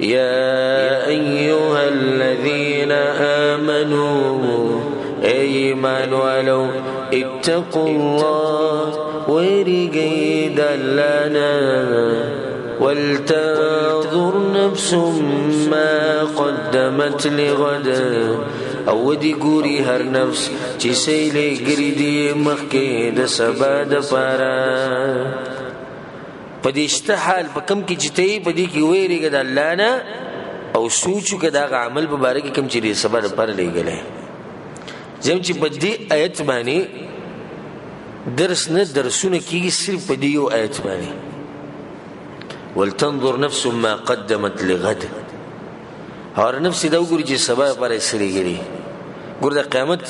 يا أيها الذين آمنوا إيمان ولو اتقوا الله ورقيد لنا ولتنظر نفس ما قدمت لغد او دی ګوري هر نفس چې سیلې ګری دی مخکې د سبا د پاره پدېشته حال په کم کې چته په دې کې وېریګه د الله نه او سوچو کې دا عمل په باره کې کم چې دی سبا د پاره لګلې زم چې په دې آیت باندې درس نه درسونه کېږي صرف په دې یو آیت باندې ولتنظر نفس ما قدمت لغد هر نفس دا وګوري چې سبا لپاره سړي ګري ګور د قیامت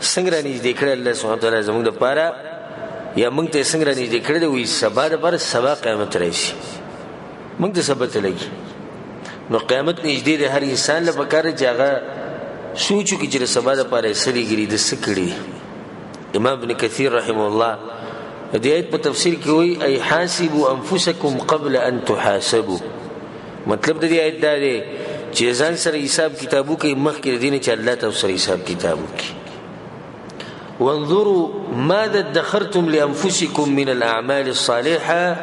څنګه نږدې کړل الله سبحانه وتعالى زموږ لپاره یا موږ ته څنګه نږدې کړل وي سبا لپاره سبا قیامت راشي موږ ته سبا ته لګي نو قیامت نږدې د هر انسان لپاره چې هغه سوچو کې چې سبا لپاره سړي ګري د سکړي امام ابن کثیر رحمه الله دې آیت په تفسیر کې وایي ای حاسبوا انفسکم قبل ان تحاسبوا مطلب د دې آیت دا دی چې ځان سره حساب کتابو کې مخکې دینه چې الله تعالی سره حساب کتابو کې وانظروا ماذا ادخرتم لانفسكم من الاعمال الصالحه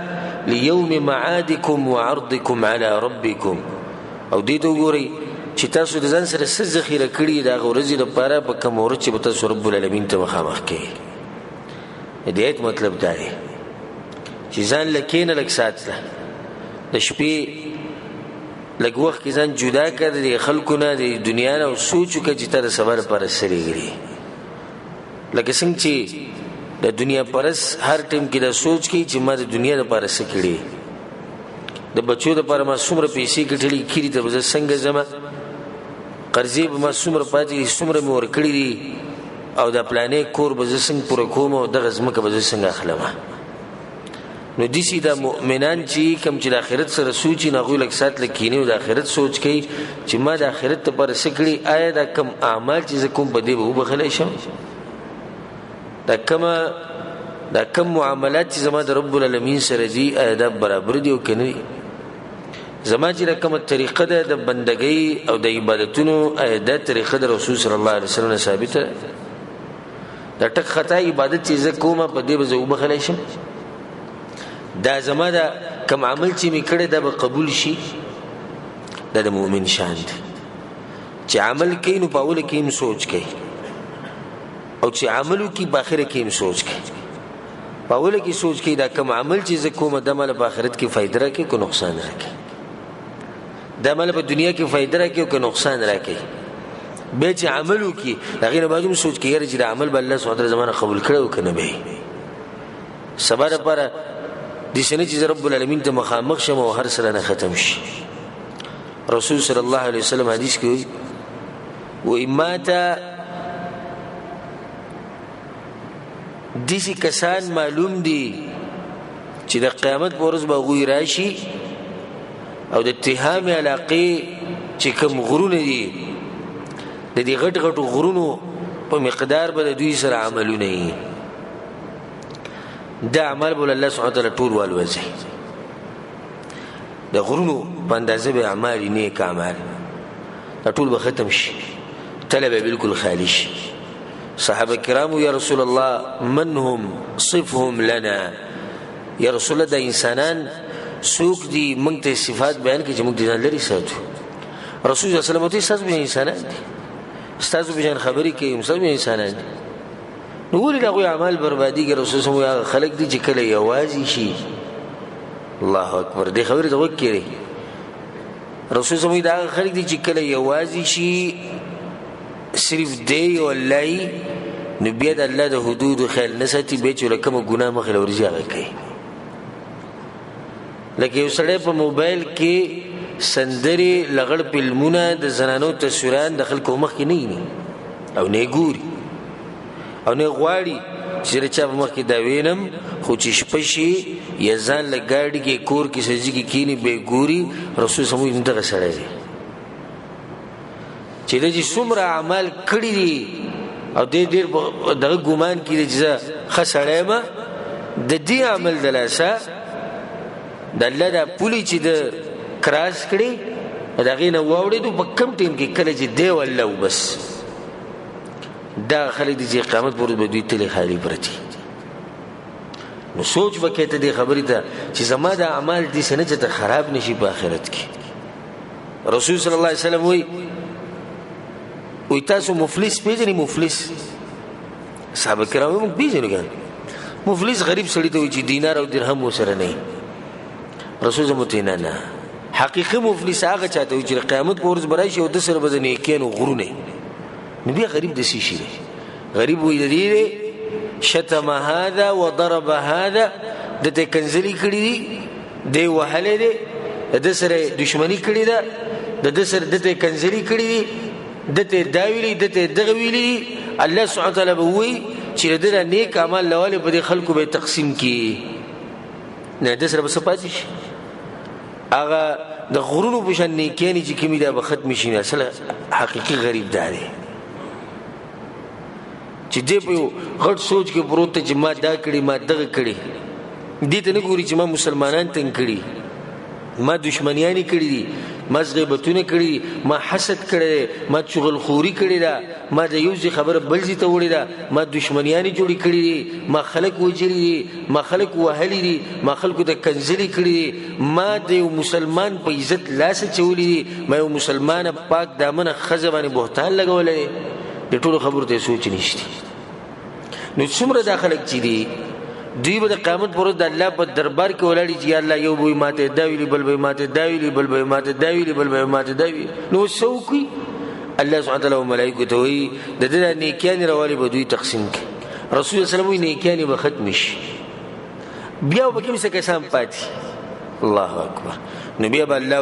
ليوم معادكم وعرضكم على ربكم او دې وګورئ چې تاسو د ځان سره څه ذخیره کړی دا ورځې لپاره په کوم ورځ چې تاسو رب العالمین ته مخامخ کې دې مطلب دا دی چې ځان لکینه لک ساتله د شپې لږ وخت کې ځان جدا کړ د خلکو نه د دنیا نه او سوچ وکړه چې تر صبر پر سریږي لکه څنګه چې د دنیا پرس هر ټیم کې دا سوچ کوي چې ما د دنیا لپاره څه کړی د بچو لپاره ما څومره پیسې ګټلې کړي ته به څنګه زما قرضې به ما څومره پاتې څومره مې ورکړي دي او د پلانې کور به څنګه پوره کوم او دغه ځمکه به څنګه اخلم نو دیسی دا مؤمنان چې کم چې د آخرت سره سوچي نه غوي لک سات لکینی او د آخرت سوچ کوي چې ما د آخرت ته پر سکړي آیا دا کم اعمال چې کوم بده به وبخلې شم دا کم معاملات چې زما د رب العالمین سره دي آیا دا برابر دي او کنه زما چې کومه طریقه ده د بندګۍ او د عبادتونو آیا دا طریقه د رسول صلی الله علیه وسلم ثابته دا ټک خطا عبادت چې کومه په دې به وبخلې شم دا زما دا کم عمل چې می کړی دا به قبول شي دا د مؤمن شان دی چې عمل کوي نو په اول کې هم سوچ کوي او چې عملو کې په اخر کې هم سوچ کوي په اول کې سوچ کوي دا کم عمل چې کومه د مال په آخرت کې فائدہ راکړي کو نقصان راکړي د مال په دنیا کې فائدہ راکړي کو نقصان راکړي به چې عملو کې هغه نه باندې سوچ کوي چې د عمل بل الله سبحانه وتعالى زمانه قبول کړو کنه به صبر لپاره دي سنه چې رب العالمین ته مخامخ شم او هر سره نه ختم شي رسول صلی الله علیه وسلم حدیث کې و ایماتا دیسی کسان معلوم دي چې د قیامت په ورځ به غوی راشي او د اتهام علاقه چې کوم غرونه دي د دې غټ غټو غرونو په مقدار به د دوی سره عملونه دي دا عمل بول الله سبحانه وتعالى ټول والوځي د غرونو په اندازه به اعمال نیک اعمال ټول به ختم شي طلبه بالکل خالی شي صحابه کرام یا رسول الله من هم صفهم لنا یا رسول الله د انسانان سوق دي موږ ته صفات بیان کړي چې موږ ځان لري ساتو رسول الله صلی الله علیه وسلم ته ساز به انسانان دي استاد به جن خبري کوي مسلمان به انسانان دي نو ولې دا غوي اعمال بربادي کې رسول الله خلق دي چې کله یوازي شي الله اکبر دې خبره ته وکړي رسول الله دا خلق دي چې کله یوازي شي صرف دی والله نبی د الله د حدود خیال نستی به چې لکه ګناه مخه ورځي هغه کوي لکه یو سړی په موبایل کې سندري لغړ فلمونه د زنانو تصویران د خلکو مخ کې نه او نه ګوري او نه غواړي چې رچا په مخ کې دا وینم خو چې شپشي یزان لګاډي کې کور کې سجدي کې کینی به ګوري رسول الله صلی الله علیه وسلم چې د څومره اعمال کړی دي او ډېر دغه ګومان کړي چې خسړې ما د دې عمل دلاسه د الله د پولی چې د کراس کړي د هغې نه واورېدو په کم ټیم کې کله چې دی والله بس دا خلک دي چې قیامت پر ورځ به دوی تلې خالي پرتي نو سوچ وکړه ته دې خبرې ته چې زما دا اعمال داسې نه چې ته خراب نشي په آخرت کې رسول صلی الله علیه وسلم وی تاسو مفلس پیژنئ مفلس صحابه کرام موږ پیژنو ګان مفلس غریب سړی ته وي چې دینار او درهم ورسره نه رسول زموږ نه حقیقي مفلس هغه چاته وي چې قیامت په ورځ به راشي او د سره به د نیکیانو غرونه نو بیا غریب داسې شي دی غریب وي د دې شتم هذا وضرب هذا دته کنځلي کړي دي دی وهلی دی د سره دشمني کړي ده د سره دته کنځلي کړي دي دته دا ویلي دته دغه ویلي الله سبحانه وتعالی به وایي چې د نیک اعمال لواله په دې خلکو به تقسیم کړي نه د سره به څه پاتې شي هغه د غرونو په شان نیکیانې چې کومې دا به ختم شي اصل حقیقي غریب دا دی چې دې په غټ سوچ کې پروت چې ما دا کړي ما دغه کړي دې ته نه ګوري چې ما مسلمانان تنګ کړي ما دشمنیانی کړي دي ما غیبتونه کړي ما حسد کړي ما چغلخوري کړي دا ما د یو ځای خبره بل ځای ته وړي دا ما دشمنیانی جوړي کړي دي ما خلق وجري دي ما خلق وهلي دي ما خلکو ته کنځلي کړي دي ما د مسلمان په عزت لاس چولې دي ما یو مسلمان پاک دامن خزبانه بهتان لګولې د ټولو خبرو ته سوچ نشته نو څومره داخله چي دي دوی به د قیامت پر ورځ د الله په دربار کې ولاړی چې الله یو به ماته دا ویلي بل به ماته دا ویلي بل به ماته دا ویلي بل به ماته دا ویلي نو څوکي الله سبحانه وتعالى او ملائکه ته وی د دې نیکیان راولي به دوی تقسیم کړي رسول الله صلی الله علیه وسلم نیکیان به ختم شي بیا به کوم څه کسان پاتې الله اکبر نبی الله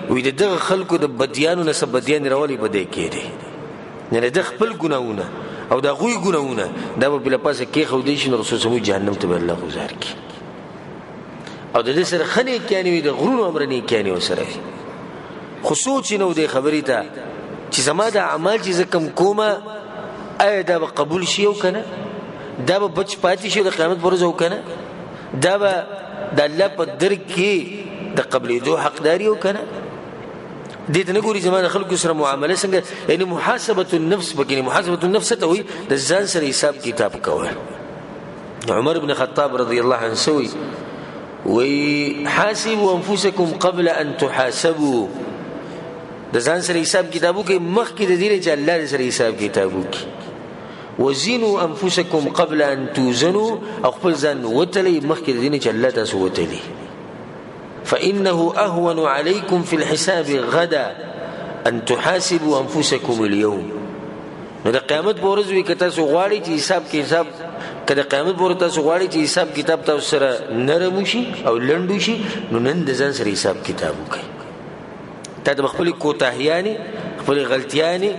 وی دغه خلکو د بدیانو نسب بدیان راولي به دې کېږي نه د خپل ګناونه او دا غوی ګناونه دا په بل پاسه کې خو دې شنو رسول الله جهنم ته الله گزار کی او د دې سره خني کېانی وي د غرونو امرني کېانی وسره خصوص نو دې خبرې ته چې زما د اعمال چې کم کومه اې دا به قبول شي او کنه دا به بچ پاتې شي د قیامت پر ورځ او کنه دا به د الله په در کې د قبلې دوه حقداري او کنه دې ته نه ګوري زمانه خلکو سره معامله څنګه یعنی محاسبه النفس بګنی محاسبه النفس ته وي د ځان سره حساب کتاب کول عمر بن خطاب رضی الله عنه سوي وي حاسبوا انفسكم قبل ان تحاسبوا د ځان سره حساب کتابو کې مخکې د دې چې الله سره حساب کتابو کې وزنوا انفسكم قبل ان توزنوا او خپل ځان وتلي مخکې د دې چې الله تاسو وتلي فإنه أهون عليكم في الحساب غدا أن تحاسبوا أنفسكم اليوم نو د قیامت په ورځ وی کته سو غواړي چې حساب کې حساب کله قیامت په ورځ تاسو غواړي چې حساب کتاب تاسو سره نرم شي او لنډ شي نو نن د ځان سره حساب کتاب وکړئ ته د خپل کوتاهیانه خپل غلطیانه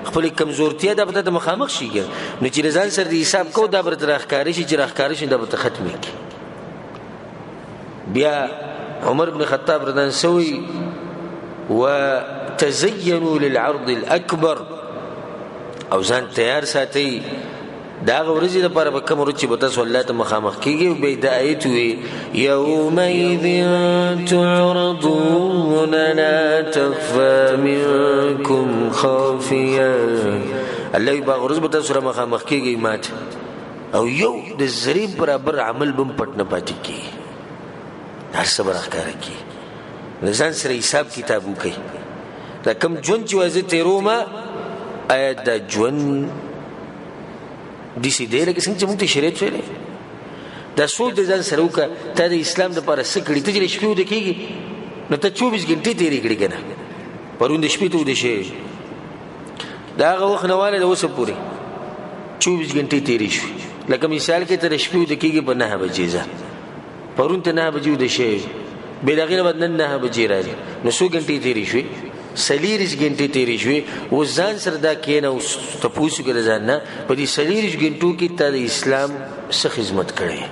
خپل کمزورتیا د په مخامخ شي نو چې ځان سره حساب کو دا بر ترخکاری شي چې راخکاری شي د به ختمي بیا عمر بن خطاب رضی الله سوي وتزينوا للعرض الاكبر او ځان تیار ساتي دا ورځې لپاره به کوم ورځ به تاسو الله ته مخامخ کیږي به د آیت وي يومئذ تعرضون لا تخفى منكم خافيه الله به ورځ به تاسو سره مخامخ کیږي مات او یو د ذریب برابر عمل بم پټ نه پاتې کی هر صبر اخکار کی لسان سره حساب کتاب وکي دا کم جون چې وځي تیروما آیت دا جون دي سي دی لکه څنګه چې موږ شریعت ویلې دا سوچ د ځان سره وکړه ته د اسلام لپاره څه کړی ته چې شپې ود کېږي نو ته 24 غنټې تیرې کړې کنه پرون د شپې ته ود شي دا هغه وخت نه واله د اوسه پوری 24 غنټې تیرې شو لکه مثال کې تر شپې ود کېږي په 9 بجې ځه پرون ته 9 بجې ود شي به دغه بدن 9 بجې راځي نو 100 غنټې تیرې شوې سلیریش غنټې تیرې شوې و ځان سره دا کېنه او تاسو کې ځان نه په دې سلیریش غنټو کې ته د اسلام څخه خدمت کړې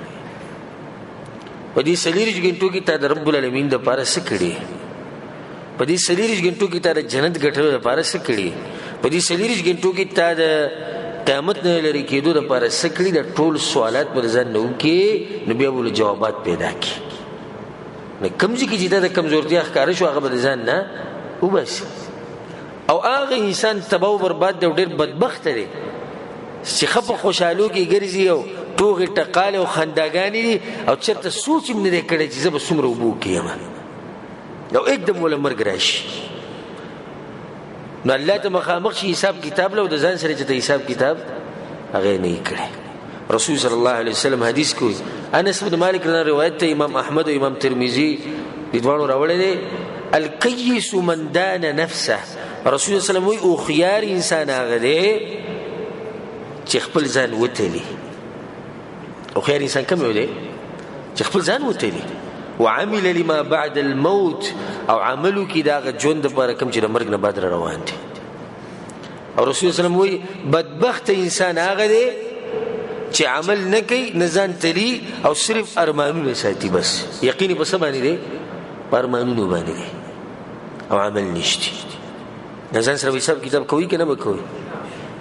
په دې سلیریش غنټو کې ته د رب العالمین د لپاره څه کړې په دې سلیریش غنټو کې ته د جنت ګټلو لپاره څه کړې په دې سلیریش غنټو کې ته د قیامت نه لري کېدو لپاره څه کړې د ټول سوالات پر ځان نو کې نبی ابو جوابات پیدا کړي نه کمزې کې چې د کمزورتیا ښکار شو هغه به ځان نه وبس او هغه انسان تباہ و برباد دی او ډېر بدبخت دی چې خپ خوشالو کې ګرځي او ټوغې ټقاله او خنداګانې دي او چېرته سوچ هم نه دی کړی چې زه به څومره اوبه وکړم او एकदम ولا مرګ راشي نو الله ته مخامخ شي حساب کتاب له د ځان سره چې حساب کتاب هغه نه کړی رسول صلی الله علیه وسلم حدیث کوي انس بن مالک رضی روایت ته امام احمد او امام ترمذی دوانو راوړل دي الکیس من دان نفسه رسول صلی الله علیه وسلم وی او خيار انسان هغه دی چې خپل ځان وتلی او خيار انسان کوم دی چې خپل ځان وتلی وعمل لما بعد الموت او عملو کی دا ژوند لپاره کوم چې د مرګ نه بعد روان دي او رسول صلی الله علیه وسلم وی بدبخت انسان هغه دی چې عمل نه کوي نه ځان تلی او صرف ارمانونه ساتي بس یقیني بس باندې دی ارمانونه باندې دی او عمل نشته نه ځان سره حساب کتاب کوي کنه به کوي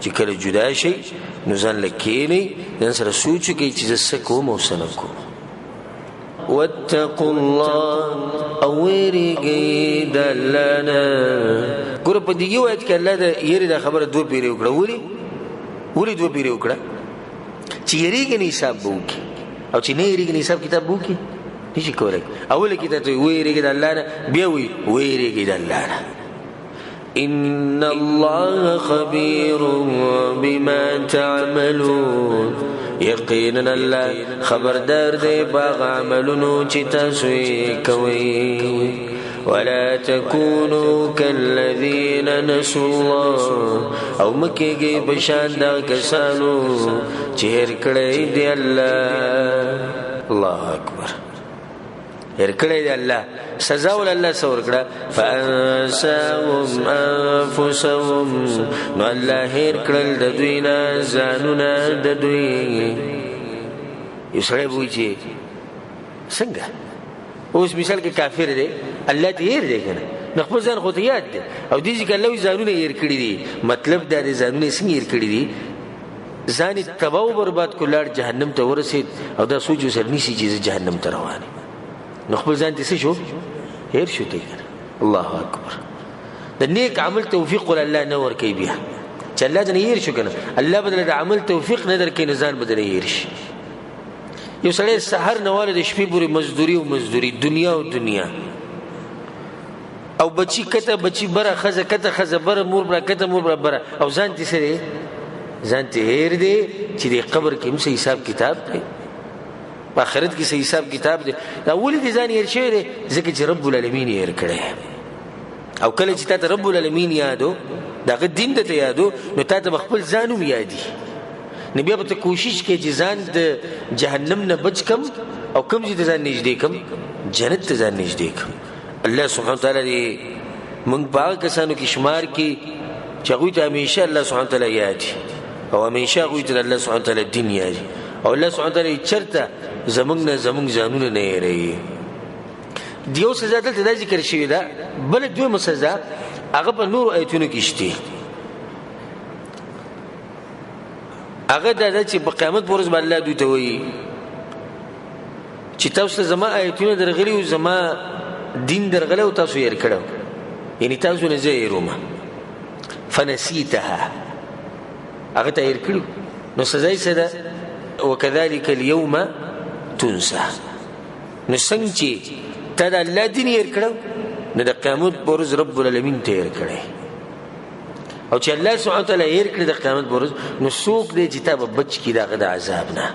چې کله جدا شي نو ځان لکېنی ځان سره سوچ کوي چې زه کوم او سنه کوم واتقوا الله اوریږي دلنا ګور په دې یو آیت کې الله د یری د خبره دوه پیری وکړه ولي دوه پیری وکړه چې یریږي حساب وکړي او چې نه یریږي حساب کتاب وکړي نشي کولای اول کې ته ویریږي د الله نه بیا ویریږي د الله نه ان الله خبير بما تعملون یقینا الله خبردار دی باغ عملونو چې تاسو کوي ولا تكونوا كالذين نسوا الله او مکیږي بشان دا کسانو چې هر کړي دی الله اکبر هر کړي دی الله سزا ول الله سور کړه فانساهم انفسهم نو الله هر کړل د دوی نه ځانونه د دوی یو سره وایي چې څنګه اوس مثال کې کافر دی الله ته هر دی کنه نو خپل ځان خو ته یاد دی او دې ځکه الله ځانونه هر کړی دي مطلب دا دی ځانونه څنګه هر کړی دي ځان تباہ او برباد کولار جهنم ته ورسید او دا سوچو سر نشي چې جهنم ته روان نو خپل ځان دې څه شو هر شو دی الله اکبر د نیک عمل توفیق ول الله نور کوي بیا چې الله دې هر شو کنه الله بدل د عمل توفیق نه درکې نه ځان بدل هر شي یو سړی سحر نواله د شپې پورې مزدوري دنیا او دنیا او بچی کته بچی بره خزه کته خزه بره مور بره کته مور بره او ځان دې سره ځان ته هر دی چې د قبر کې هم حساب کتاب دی په آخرت کې حساب کتاب دی دا ولې دې ځان هر شي دی ځکه چې رب العالمین یې هر کړی او کله چې ته رب العالمین یادو دا دین ته یادو نو ته خپل ځانوم یادي نبی به کوشش کوي چې ځان د جهنم نه بچ کم او کوم چې ځان نږدې کم جنت ته ځان نږدې کم الله سبحانه وتعالى دې موږ باغ کسانو کې شمار کې چې هغه ته همیشه الله سبحانه وتعالى یادي او همیشه هغه ته الله سبحانه وتعالى دین یادي او الله سبحانه وتعالى چرته زمونږ ځانونه نه یری دیو سزا دلته د ذکر شوی دا بل دوه سزا هغه په نور آیتونو کې شته هغه دا چې په قیامت پورز باندې الله دوی ته وایي چې تاسو زما آیتونه درغلي او زما دین درغله او تاسو یې کړو یعنی تاسو نه زیرومه فنسیتها هغه ته یې کړو نو سزا یې ده وکذالک اليوم تنسى نو څنګه چې ته د الله دین یې کړو نو د قیامت پورز رب العالمین ته یې کړی او چې الله سبحانه وتعالى یې کړی د قیامت پورز نو څوک دې چې تا به بچ کی دغه د عذاب نه